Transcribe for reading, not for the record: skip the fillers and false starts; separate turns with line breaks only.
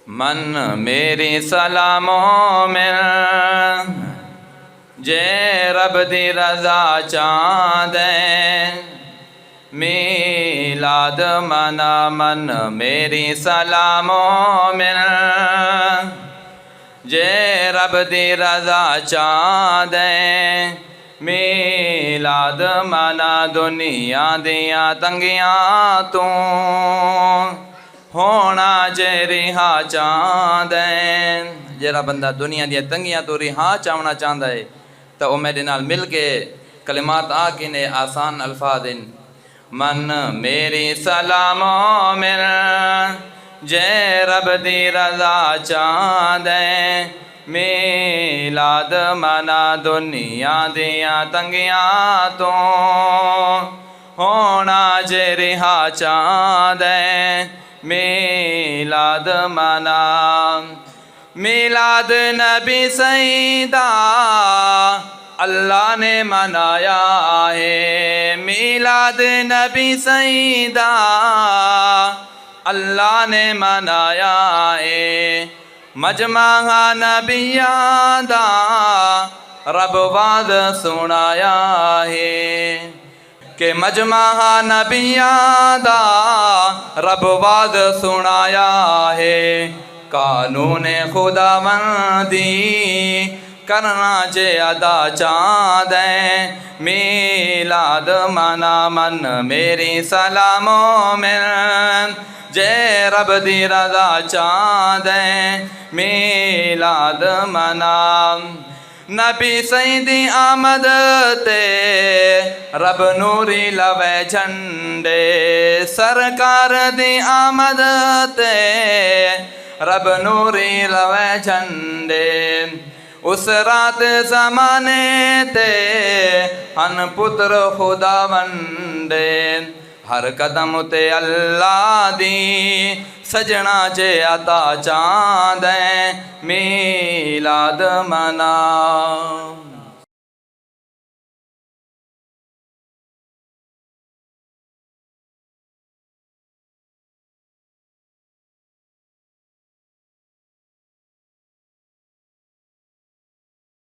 من میری سلاموں میں جے رب دی رضا چاندیں میلاد منا من میری سلاموں میں جے رب دی رضا چاندیں میلاد منا دنیا دیاں تنگیاں تو ہونا جے رہا چاندیں جیڑا بندہ دنیا دیا تنگیاں تو رہا چاہنا چاہتا ہے تو وہ میرے نال مل کے کلمات آکنے آسان الفاظ من میری سلاموں میں جے رب دی رضا چاندیں میلاد منا دنیا دیا تنگیاں تو ہونا جے رہا چاندیں میلاد منا میلاد نبی سیدہ اللہ نے منایا ہے میلاد نبی سیدہ اللہ نے منایا ہے مجمع نبیاں دا رب وعد سنایا ہے کہ مجمع نبیاں دا رب وعد سنایا ہے قانون خداوندی کرنا جے ادا چاندیں میلاد منا من میری سلاموں میں جے رب دی رضا چاندیں میلاد منا نبی سیدی آمد تے رب نوری لوے جھنڈے سرکار دی آمد تے رب نوری لوے جھنڈے اس رات زمانے تے ہن پتر خدا ونڈے ہر قدم تے اللہ دی سجنا جے عطا چاندیں میلاد منا